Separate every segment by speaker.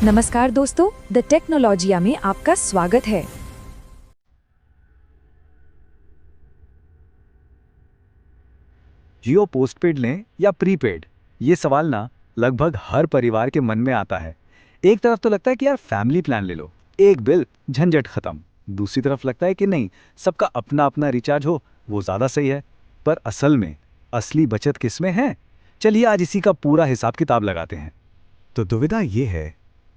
Speaker 1: नमस्कार दोस्तों, द टेक्नोलॉजिया में आपका स्वागत है।
Speaker 2: जियो पोस्टपेड लें या प्रीपेड, ये सवाल ना लगभग हर परिवार के मन में आता है। एक तरफ तो लगता है कि यार फैमिली प्लान ले लो, एक बिल, झंझट खत्म। दूसरी तरफ लगता है कि नहीं, सबका अपना अपना रिचार्ज हो वो ज़्यादा सही है। पर असल में असली बचत किसमें है? चलिए आज इसी का पूरा हिसाब किताब लगाते हैं।
Speaker 3: तो दुविधा ये है,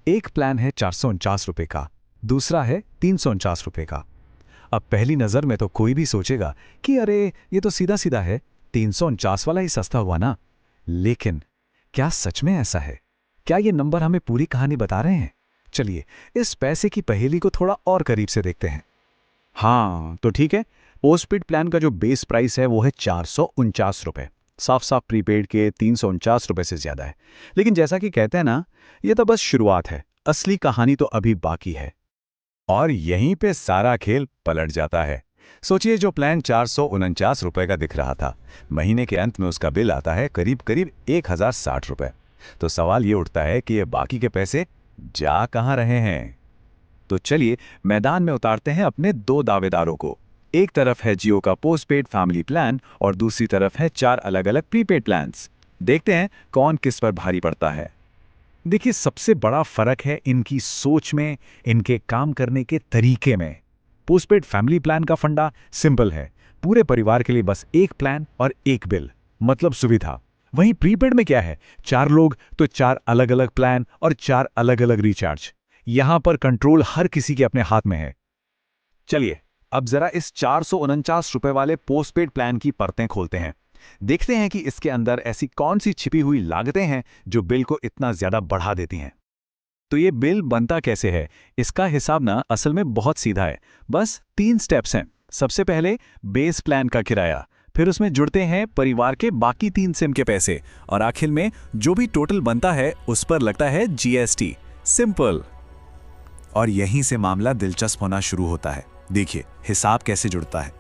Speaker 3: एक प्लान है 449 रुपए का, दूसरा है 349 रुपए का। अब पहली नज़र में तो कोई भी सोचेगा कि अरे ये तो सीधा सीधा है, 349 वाला ही सस्ता हुआ ना। लेकिन क्या सच में ऐसा है? क्या ये नंबर हमें पूरी कहानी बता रहे हैं? चलिए इस पैसे की पहेली को थोड़ा और करीब से देखते हैं।
Speaker 2: हाँ तो ठीक है, पोस्टपेड प्लान का जो बेस प्राइस है वो है 449 रुपये। साफ साफ प्रीपेड के 349 रुपये से ज़्यादा है। लेकिन जैसा कि कहते हैं ना, ये तो बस शुरुआत है, असली कहानी तो अभी बाकी है।
Speaker 3: और यहीं पे सारा खेल पलट जाता है। सोचिए, जो प्लान 449 रुपए का दिख रहा था, महीने के अंत में उसका बिल आता है करीब करीब 1060 रुपए। तो सवाल ये उठता है कि ये बाकी के पैसे जा कहाँ रहे हैं?
Speaker 2: तो चलिए मैदान में उतारते हैं अपने दो दावेदारों को। एक तरफ है जियो का पोस्टपेड फैमिली प्लान और दूसरी तरफ है 4 अलग अलग प्रीपेड प्लान्स। देखते हैं कौन किस पर भारी पड़ता है।
Speaker 3: देखिए, सबसे बड़ा फर्क है इनकी सोच में, इनके काम करने के तरीके में। पोस्टपेड फैमिली प्लान का फंडा सिंपल है, पूरे परिवार के लिए बस एक प्लान और एक बिल, मतलब सुविधा। वहीं प्रीपेड में क्या है, 4 लोग तो 4 अलग अलग प्लान और 4 अलग अलग रिचार्ज। यहां पर कंट्रोल हर किसी के अपने हाथ में है।
Speaker 2: चलिए अब जरा इस 449 रुपए वाले पोस्टपेड प्लान की परतें खोलते हैं। देखते हैं कि इसके अंदर ऐसी कौन सी छिपी हुई लागतें हैं जो बिल को इतना ज्यादा बढ़ा देती हैं। तो ये बिल बनता कैसे है, इसका हिसाब ना असल में बहुत सीधा है। बस 3 स्टेप्स हैं। सबसे पहले बेस प्लान का किराया, फिर उसमें जुड़ते हैं परिवार के बाकी 3 सिम के पैसे, और आखिर में जो भी टोटल बनता है उस पर लगता है जीएसटी। सिंपल।
Speaker 3: और यहीं से मामला दिलचस्प होना शुरू होता है। देखिए हिसाब कैसे जुड़ता है।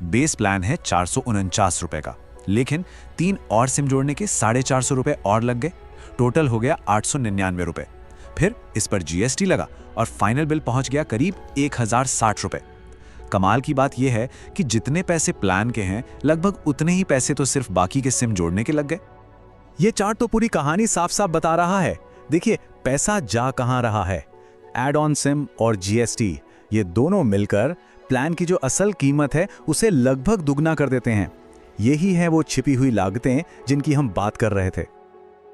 Speaker 3: बेस प्लान है 449 रुपए का, लेकिन 3 और सिम जोड़ने के 450 रुपए और लग गए। टोटल हो गया 899 रुपए। फिर इस पर जीएसटी लगा और फाइनल बिल पहुंच गया करीब 1060 रुपए। कमाल की बात यह है कि जितने पैसे प्लान के हैं, लगभग उतने ही पैसे तो सिर्फ बाकी के सिम जोड़ने के लग गए। ये चार्ट तो पूरी कहानी साफ साफ बता रहा है। देखिए पैसा जा कहां रहा है। एड ऑन सिम और जीएसटी, ये दोनों मिलकर प्लान की जो असल कीमत है उसे लगभग दुगना कर देते हैं। यही है वो छिपी हुई लागतें जिनकी हम बात कर रहे थे।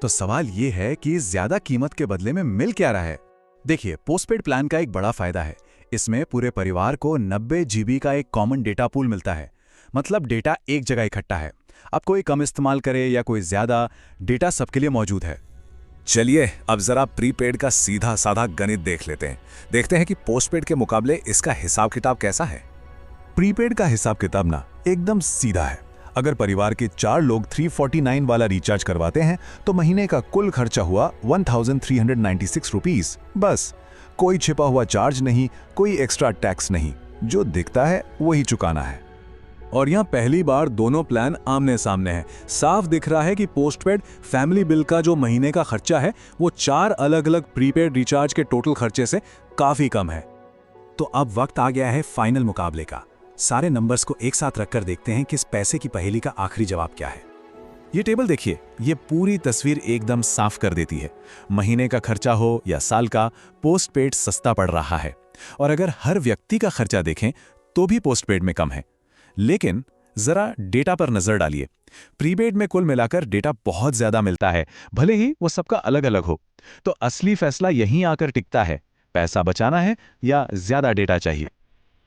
Speaker 3: तो सवाल ये है कि इस ज्यादा कीमत के बदले में मिल क्या रहा है? देखिए, पोस्टपेड प्लान का एक बड़ा फायदा है, इसमें पूरे परिवार को 90 जीबी का एक कॉमन डेटा पूल मिलता है। मतलब डेटा एक जगह इकट्ठा है। अब कोई कम इस्तेमाल करे या कोई ज्यादा, डेटा सबके लिए मौजूद है। चलिए अब जरा प्रीपेड का सीधा साधा गणित देख लेते हैं। देखते हैं कि पोस्टपेड के मुकाबले इसका हिसाब किताब कैसा है। प्रीपेड का हिसाब किताब ना एकदम सीधा है। अगर परिवार के 4 लोग 349 वाला रिचार्ज करवाते हैं तो महीने का कुल खर्चा हुआ 1396 रुपीस। बस, कोई छिपा हुआ चार्ज नहीं, कोई एक्स्ट्रा टैक्स नहीं, जो दिखता है वही चुकाना है। और यहाँ पहली बार दोनों प्लान आमने सामने हैं। साफ दिख रहा है कि पोस्टपेड फैमिली बिल का जो महीने का खर्चा है वो 4 अलग अलग प्रीपेड रिचार्ज के टोटल खर्चे से काफी कम है। तो अब वक्त आ गया है फाइनल मुकाबले का। सारे नंबर्स को एक साथ रखकर देखते हैं कि इस पैसे की पहेली का आखिरी जवाब क्या है। ये टेबल देखिए, ये पूरी तस्वीर एकदम साफ कर देती है। महीने का खर्चा हो या साल का, पोस्टपेड सस्ता पड़ रहा है। और अगर हर व्यक्ति का खर्चा देखें तो भी पोस्टपेड में कम है। लेकिन जरा डेटा पर नजर डालिए। प्रीपेड में कुल मिलाकर डेटा बहुत ज्यादा मिलता है, भले ही वो सबका अलग अलग हो। तो असली फैसला यहीं आकर टिकता है, पैसा बचाना है या ज्यादा डेटा चाहिए।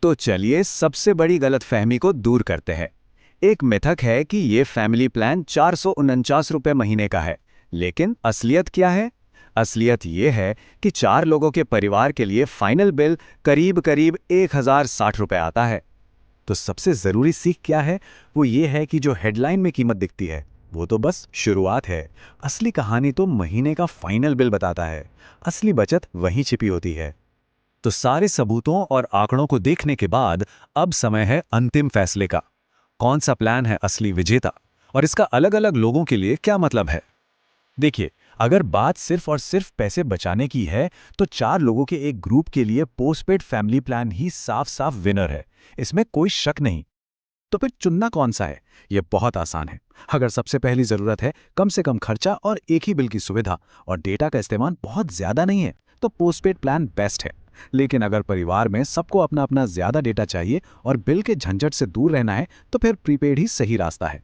Speaker 3: तो चलिए सबसे बड़ी गलतफहमी को दूर करते हैं। एक मिथक है कि ये फैमिली प्लान 449 रुपए महीने का है, लेकिन असलियत क्या है? असलियत ये है कि 4 लोगों के परिवार के लिए फाइनल बिल करीब करीब 1060 रुपए आता है। तो सबसे जरूरी सीख क्या है? वो ये है कि जो हेडलाइन में कीमत दिखती है वो तो बस शुरुआत है। असली कहानी तो महीने का फाइनल बिल बताता है। असली बचत वहीं छिपी होती है। तो सारे सबूतों और आंकड़ों को देखने के बाद अब समय है अंतिम फैसले का। कौन सा प्लान है असली विजेता और इसका अलग अलग लोगों के लिए क्या मतलब है? देखिए,
Speaker 2: अगर बात सिर्फ और सिर्फ पैसे बचाने की है, तो 4 लोगों के एक ग्रुप के लिए पोस्टपेड फैमिली प्लान ही साफ साफ विनर है, इसमें कोई शक नहीं। तो फिर चुनना कौन सा है? यह बहुत आसान है। अगर सबसे पहली जरूरत है कम से कम खर्चा और एक ही बिल की सुविधा और डेटा का इस्तेमाल बहुत ज्यादा नहीं है, तो पोस्टपेड प्लान बेस्ट है। लेकिन अगर परिवार में सबको अपना अपना ज्यादा डेटा चाहिए और बिल के झंझट से दूर रहना है, तो फिर प्रीपेड ही सही रास्ता है।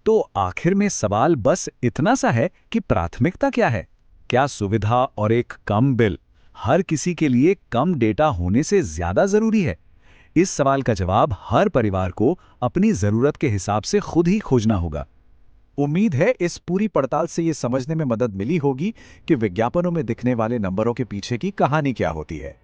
Speaker 2: तो आखिर में सवाल बस इतना सा है कि प्राथमिकता क्या है? क्या सुविधा और एक कम बिल हर किसी के लिए कम डेटा होने से ज्यादा जरूरी है? इस सवाल का जवाब हर परिवार को अपनी जरूरत के हिसाब से खुद ही खोजना होगा। उम्मीद है इस पूरी पड़ताल से ये समझने में मदद मिली होगी कि विज्ञापनों में दिखने वाले नंबरों के पीछे की कहानी क्या होती है।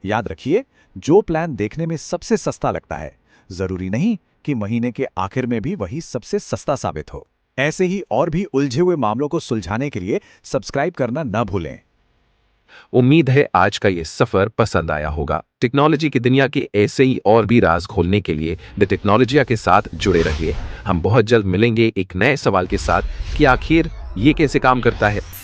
Speaker 2: याद रखिए, जो प्लान देखने में सबसे सस्ता लगता है, जरूरी नहीं कि महीने के आखिर में भी वही सबसे सस्ता साबित हो। ऐसे ही और भी उलझे हुए मामलों को सुलझाने के लिए सब्सक्राइब करना न भूलें।
Speaker 4: उम्मीद है आज का ये सफर पसंद आया होगा। टेक्नोलॉजी की दुनिया के ऐसे ही और भी राज खोलने के लिए द टेक्नोलॉजिया के साथ जुड़े रहिए। हम बहुत जल्द मिलेंगे एक नए सवाल के साथ कि आखिर ये कैसे काम करता है।